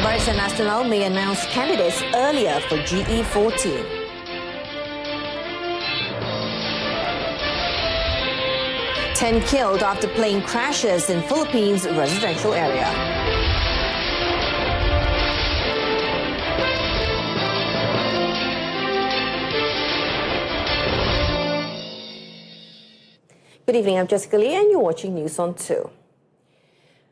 Barisan Nasional may announce candidates earlier for GE14. Ten killed after plane crashes in Philippines residential area. Good evening, I'm Jessica Lee and you're watching News on 2.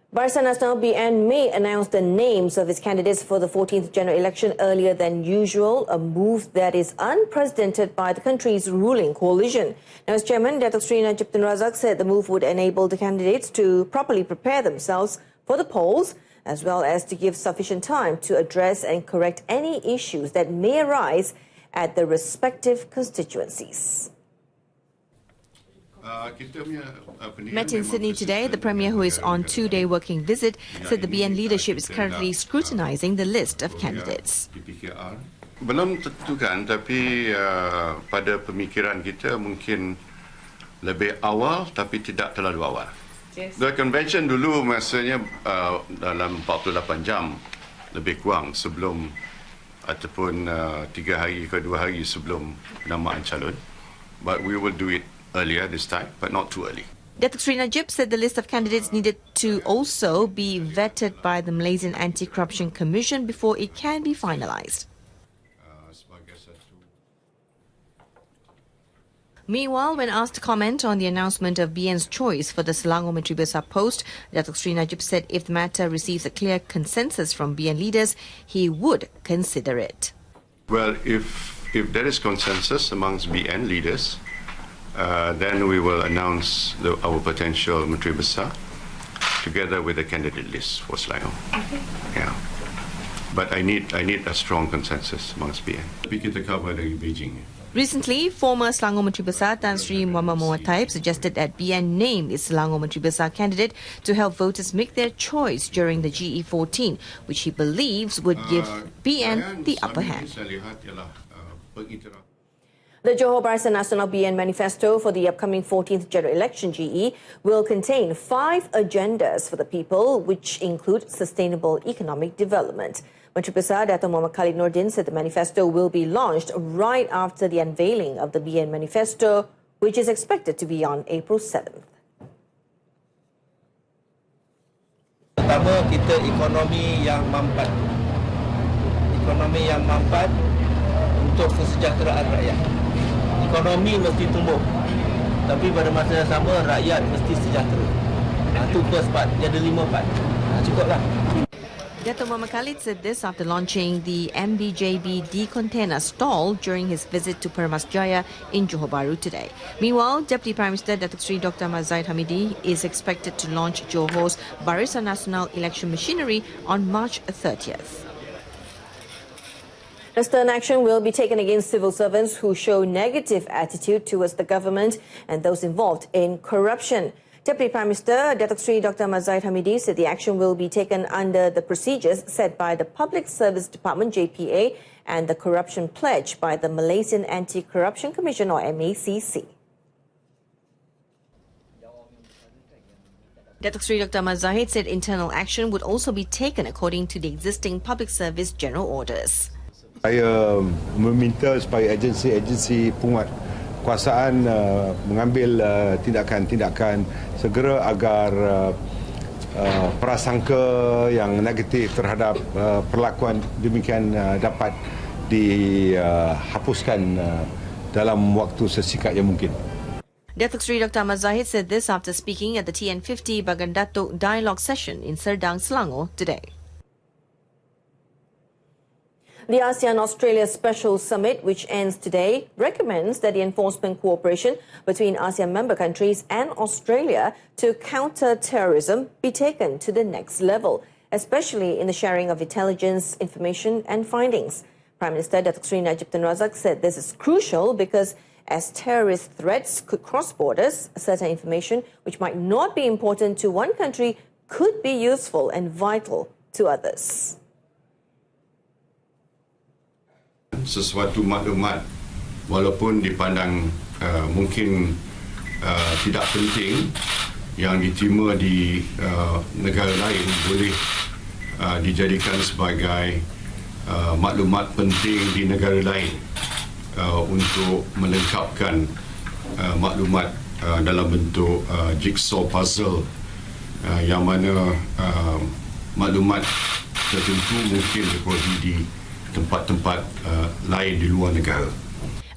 Barisan Nasional BN may announce the names of its candidates for the 14th general election earlier than usual, a move that is unprecedented by the country's ruling coalition. Now, as chairman, Datuk Seri Najib Tun Razak said the move would enable the candidates to properly prepare themselves for the polls, as well as to give sufficient time to address and correct any issues that may arise at the respective constituencies. Met in Sydney today, the Premier, who is on two-day working visit, said the BN leadership is currently scrutinising the list of candidates. Belum tentukan, tapi pada pemikiran kita mungkin lebih awal tapi tidak terlalu awal. The convention dulu masanya dalam 48 jam lebih kurang sebelum ataupun 3 hari ke 2 hari sebelum penamaan calon. But we will do it earlier this time, but not too early. Datuk Seri Najib said the list of candidates needed to also be vetted by the Malaysian Anti-Corruption Commission before it can be finalised. Meanwhile, when asked to comment on the announcement of BN's choice for the Selangor Menteri Besar post, Datuk Seri Najib said if the matter receives a clear consensus from BN leaders, he would consider it. Well, if there is consensus amongst BN leaders, then we will announce our potential Menteri Besar together with the candidate list for Selangor. Yeah. But I need a strong consensus amongst BN. Tapi kita cover dari Beijing. Recently, former Selangor Menteri Besar Tan Sri Muhammad Taib suggested that BN name its Selangor Menteri Besar candidate to help voters make their choice during the GE14, which he believes would give BN the upper hand. The Johor Barisan Nasional BN manifesto for the upcoming 14th general election GE will contain 5 agendas for the people, which include sustainable economic development. Menteri Besar Dato' Muhammad Khalid Nordin said the manifesto will be launched right after the unveiling of the BN manifesto, which is expected to be on April 7th. Pertama, kita ekonomi yang mampat. Ekonomi yang mampat untuk kesejahteraan rakyat. Ekonomi mesti tumbuh, tapi pada masa yang sama rakyat mesti sejahtera. Itu first part, dia ada 5 part. Cukuplah. Dato' Muhammad Khalid said this after launching the MBJB D-Container stall during his visit to Permas Jaya in Johor Bahru today. Meanwhile, Deputy Prime Minister Datuk Seri Dr. Ahmad Zahid Hamidi is expected to launch Johor's Barisan Nasional election machinery on March 30th. A stern action will be taken against civil servants who show negative attitude towards the government and those involved in corruption. Deputy Prime Minister Datuk Seri Dr. Ahmad Zahid Hamidi said the action will be taken under the procedures set by the Public Service Department JPA and the corruption pledge by the Malaysian Anti-Corruption Commission or MACC. Datuk Seri Dr. Ahmad Zahid said internal action would also be taken according to the existing Public Service General Orders. Saya meminta supaya agensi-agensi penguatkuasaan mengambil tindakan-tindakan segera agar prasangka yang negatif terhadap perlakuan demikian dapat dihapuskan dalam waktu sesingkat yang mungkin. Datuk Seri Dr. Ahmad Zahid said this after speaking at the TN50 Bagan Datuk Dialogue session in Serdang, Selangor today. The ASEAN-Australia Special Summit, which ends today, recommends that the enforcement cooperation between ASEAN member countries and Australia to counter terrorism be taken to the next level, especially in the sharing of intelligence, information and findings. Prime Minister Datuk Seri Najib Tun Razak said this is crucial because as terrorist threats could cross borders, certain information which might not be important to one country could be useful and vital to others. Sesuatu maklumat walaupun dipandang mungkin tidak penting yang diterima di negara lain boleh dijadikan sebagai maklumat penting di negara lain untuk melengkapkan maklumat dalam bentuk jigsaw puzzle yang mana maklumat tertentu mungkin diperoleh di tempat-tempat lain di luar negara.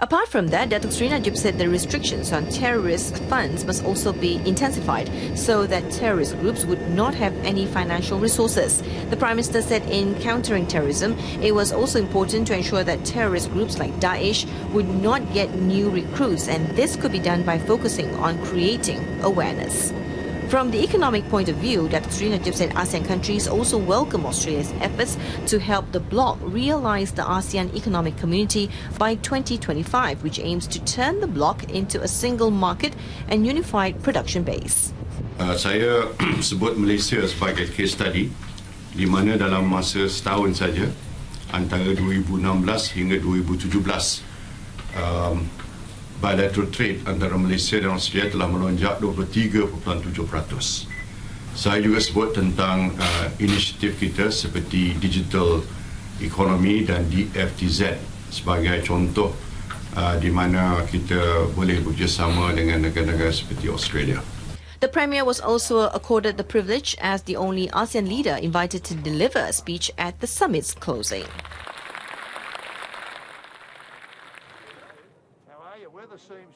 Apart from that, Datuk Seri Najib said the restrictions on terrorist funds must also be intensified so that terrorist groups would not have any financial resources. The Prime Minister said in countering terrorism, it was also important to ensure that terrorist groups like Daesh would not get new recruits, and this could be done by focusing on creating awareness. From the economic point of view, Datuk Seri Najib said ASEAN countries also welcome Australia's efforts to help the bloc realise the ASEAN Economic Community by 2025, which aims to turn the bloc into a single market and unified production base. Saya sebut Malaysia sebagai case study di mana dalam masa setahun saja antara 2016 hingga 2017 bilateral trade antara Malaysia dan Australia telah melonjak 23.7%. Saya juga sebut tentang inisiatif kita seperti digital economy dan DFTZ sebagai contoh di mana kita boleh bekerjasama dengan negara-negara seperti Australia. The Premier was also accorded the privilege as the only ASEAN leader invited to deliver a speech at the summit's closing.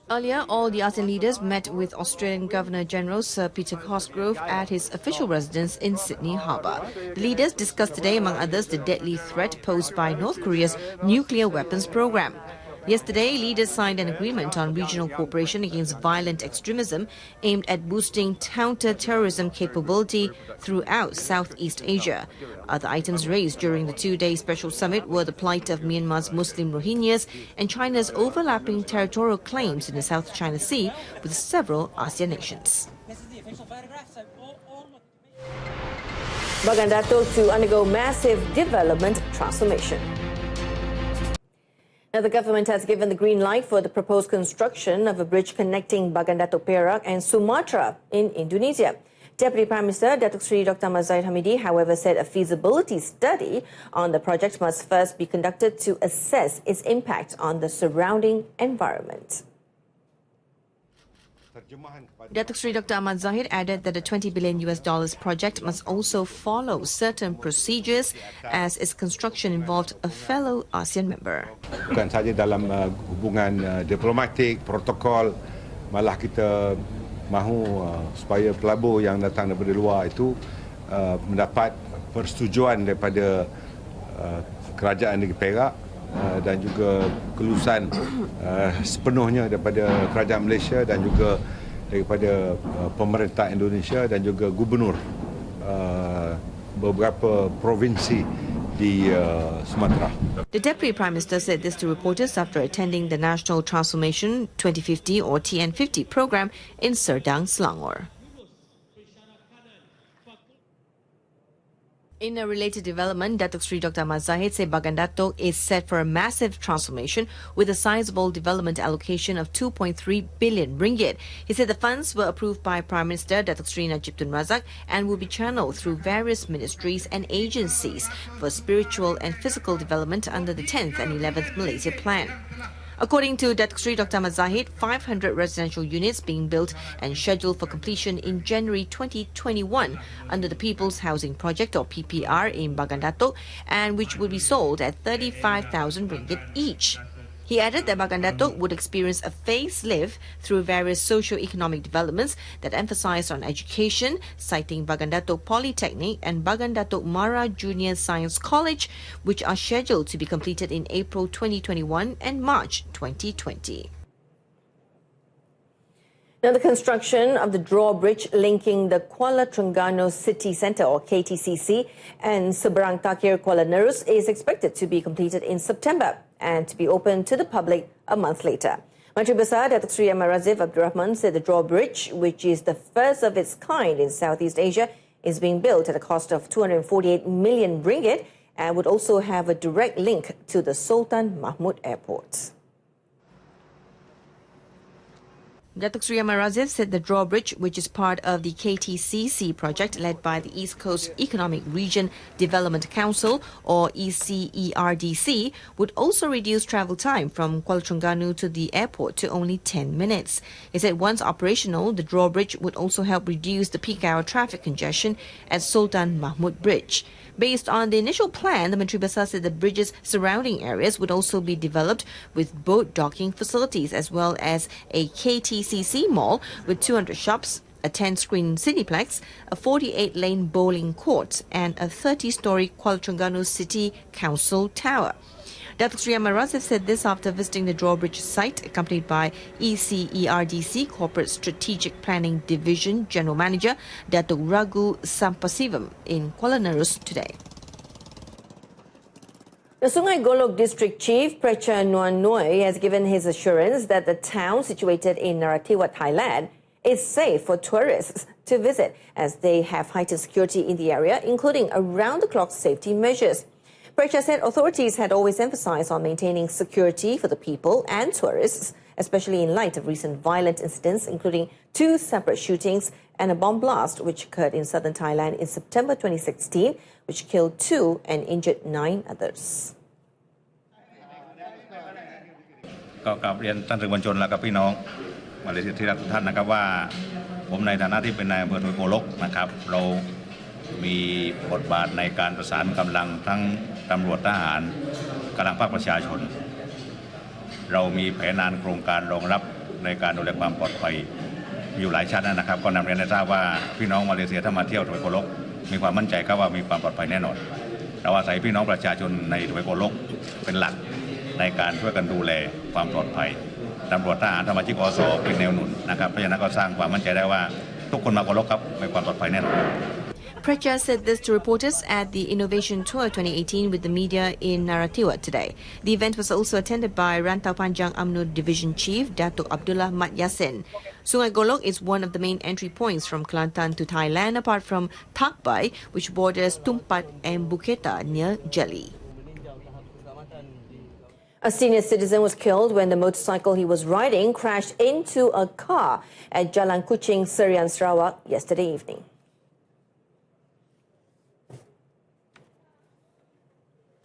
Earlier, all the ASEAN leaders met with Australian Governor-General Sir Peter Cosgrove at his official residence in Sydney Harbour. The leaders discussed today, among others, the deadly threat posed by North Korea's nuclear weapons program. Yesterday, leaders signed an agreement on regional cooperation against violent extremism aimed at boosting counter-terrorism capability throughout Southeast Asia. Other items raised during the two-day special summit were the plight of Myanmar's Muslim Rohingyas and China's overlapping territorial claims in the South China Sea with several ASEAN nations. Bagan Datuk to undergo massive development transformation. Now, the government has given the green light for the proposed construction of a bridge connecting Bagan Datuk Perak and Sumatra in Indonesia. Deputy Prime Minister Datuk Seri Dr. Ahmad Zahid Hamidi, however, said a feasibility study on the project must first be conducted to assess its impact on the surrounding environment. Datuk Seri Dr. Ahmad Zahid added that the $20 billion project must also follow certain procedures as its construction involved a fellow ASEAN member. Bukan saja dalam hubungan diplomatik, protokol, malah kita mahu supaya pelabur yang datang daripada luar itu mendapat persetujuan daripada kerajaan negeri Perak dan juga kelulusan sepenuhnya daripada kerajaan Malaysia dan juga daripada pemerintah Indonesia dan juga gubernur beberapa provinsi di Sumatera. The Deputy Prime Minister said this to reporters after attending the National Transformation 2050 or TN50 program in Serdang, Selangor. In a related development, Datuk Seri Dr. Ahmad Zahid said Bagan Datuk is set for a massive transformation with a sizable development allocation of 2.3 billion ringgit. He said the funds were approved by Prime Minister Datuk Seri Najib Tun Razak and will be channeled through various ministries and agencies for spiritual and physical development under the 10th and 11th Malaysia Plan. According to Datuk Seri Dr. Ahmad Zahid, 500 residential units being built and scheduled for completion in January 2021 under the People's Housing Project or PPR in Bagan Datuk, and which will be sold at 35,000 ringgit each. He added that Bagan Datuk would experience a facelift through various socio-economic developments that emphasise on education, citing Bagan Datuk Polytechnic and Bagan Datuk Mara Junior Science College, which are scheduled to be completed in April 2021 and March 2020. Now, the construction of the drawbridge linking the Kuala Terengganu City Centre or KTCC and Seberang Takir Kuala Nerus is expected to be completed in September and to be open to the public a month later. Menteri Besar Datuk Seri Ahmad Razif Abdul Rahman said the drawbridge, which is the first of its kind in Southeast Asia, is being built at a cost of 248 million ringgit and would also have a direct link to the Sultan Mahmud Airport. Datuk Seri Ahmad Razif said the drawbridge, which is part of the KTCC project led by the East Coast Economic Region Development Council, or ECERDC, would also reduce travel time from Kuala Terengganu to the airport to only 10 minutes. He said once operational, the drawbridge would also help reduce the peak hour traffic congestion at Sultan Mahmud Bridge. Based on the initial plan, the Menteri Besar said the bridge's surrounding areas would also be developed with boat docking facilities as well as a KTCC mall with 200 shops, a 10-screen Cineplex, a 48-lane bowling court and a 30-storey Kuala Terengganu City Council tower. Datuk Seri Ahmad Razif said this after visiting the drawbridge site, accompanied by ECERDC Corporate Strategic Planning Division General Manager Datuk Raghu Sampasivam in Kuala Nerus today. The Sungai Golok District Chief Precha Nuan Noi has given his assurance that the town situated in Narathiwat, Thailand, is safe for tourists to visit as they have heightened security in the area, including around-the-clock safety measures. Precha said authorities had always emphasized on maintaining security for the people and tourists, especially in light of recent violent incidents, including 2 separate shootings and a bomb blast which occurred in southern Thailand in September 2016, which killed 2 and injured 9 others. ก็กราบเรียนท่านสื่อมวลชนและกับพี่น้องมาเลเซียที่รักทุกท่านนะครับว่าผมในฐานะที่เป็นนายอำเภอทวยโกลกนะครับเรามีบทบาทในการประสานกำลังทั้งตำรวจทหารกำลังภาคประชาชนเรามีแผนงานโครงการรองรับในการดูแลความปลอดภัยอยู่หลายชั้นนะครับก็นำเรียนให้ทราบว่าพี่น้องมาเลเซียถ้ามาเที่ยวทวยโกลกมีความมั่นใจครับว่ามีความปลอดภัยแน่นอนเราอาศัยพี่น้องประชาชนในทวยโกลกเป็นหลักในการช่วยกันดูแลความปลอดภัยตำรวจทหารสมาชิกอสเป็นแนวหนุนนะครับเพราะฉะนั้นก็สร้างความมั่นใจได้ว่าทุกคนมาโกลกครับมีความปลอดภัยแน่นอน Precha said this to reporters at the Innovation Tour 2018 with the media in Narathiwat today. The event was also attended by Rantau Panjang UMNO Division Chief Datuk Abdullah Mat Yassin. Sungai Golok is one of the main entry points from Kelantan to Thailand, apart from Thak Bai, which borders Tumpat and Buketa near Jelly. A senior citizen was killed when the motorcycle he was riding crashed into a car at Jalan Kuching, Serian, Sarawak yesterday evening.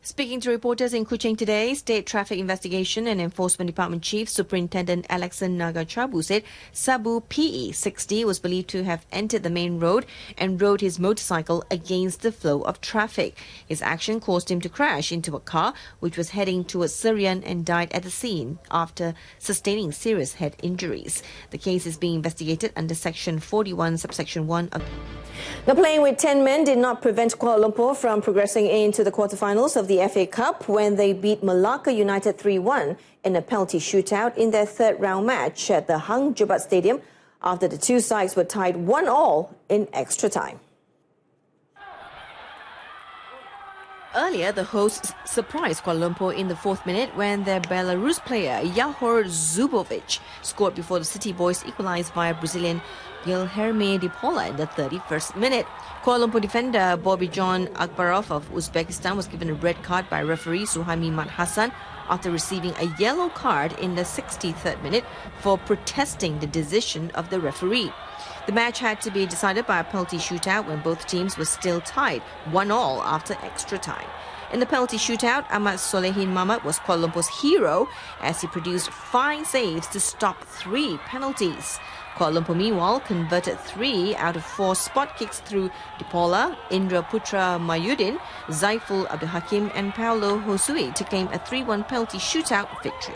Speaking to reporters in Kuching today, State Traffic Investigation and Enforcement Department Chief Superintendent Alexan Nagachabu said Sabu PE60 was believed to have entered the main road and rode his motorcycle against the flow of traffic. His action caused him to crash into a car which was heading towards Serian and died at the scene after sustaining serious head injuries. The case is being investigated under Section 41, Subsection 1 of... Now, playing with 10 men did not prevent Kuala Lumpur from progressing into the quarterfinals of the FA Cup when they beat Melaka United 3-1 in a penalty shootout in their third-round match at the Hang Jebat Stadium after the two sides were tied 1-1 in extra time. Earlier, the hosts surprised Kuala Lumpur in the 4th minute when their Belarus player Yahor Zubovic scored before the City Boys equalised via Brazilian Guilherme de Paula in the 31st minute. Kuala Lumpur defender Bobby John Akbarov of Uzbekistan was given a red card by referee Suhaimi Mat Hassan after receiving a yellow card in the 63rd minute for protesting the decision of the referee. The match had to be decided by a penalty shootout when both teams were still tied 1-1 after extra time. In the penalty shootout, Ahmad Solehin Mahmud was Kuala Lumpur's hero as he produced 5 saves to stop 3 penalties. Kuala Lumpur, meanwhile, converted 3 out of 4 spot kicks through De Paula, Indra Putra Mayudin, Zaiful Abdul Hakim and Paolo Josui to claim a 3-1 penalty shootout victory.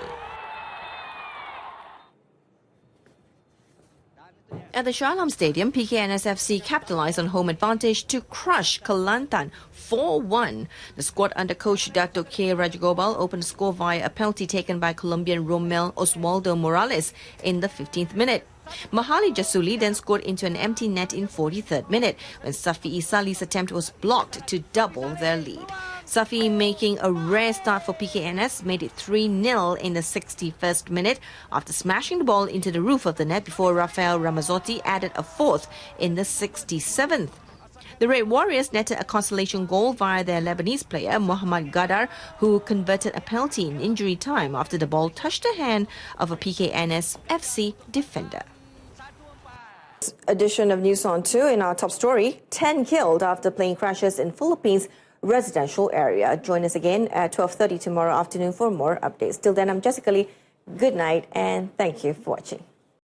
At the Shah Alam Stadium, PKNSFC capitalised on home advantage to crush Kelantan 4-1. The squad under coach Dato' K. Rajagopal opened the score via a penalty taken by Colombian Romel Oswaldo Morales in the 15th minute. Mahali Jasuli then scored into an empty net in 43rd minute when Safi Isali's attempt was blocked to double their lead. Safi, making a rare start for PKNS, made it 3-0 in the 61st minute after smashing the ball into the roof of the net before Rafael Ramazzotti added a 4th in the 67th. The Red Warriors netted a consolation goal via their Lebanese player Mohammad Gadar, who converted a penalty in injury time after the ball touched the hand of a PKNS FC defender. Edition of News on 2 in our top story, 10 killed after plane crashes in Philippines residential area. Join us again at 12:30 tomorrow afternoon for more updates. Till then, I'm Jessica Lee. Good night and thank you for watching.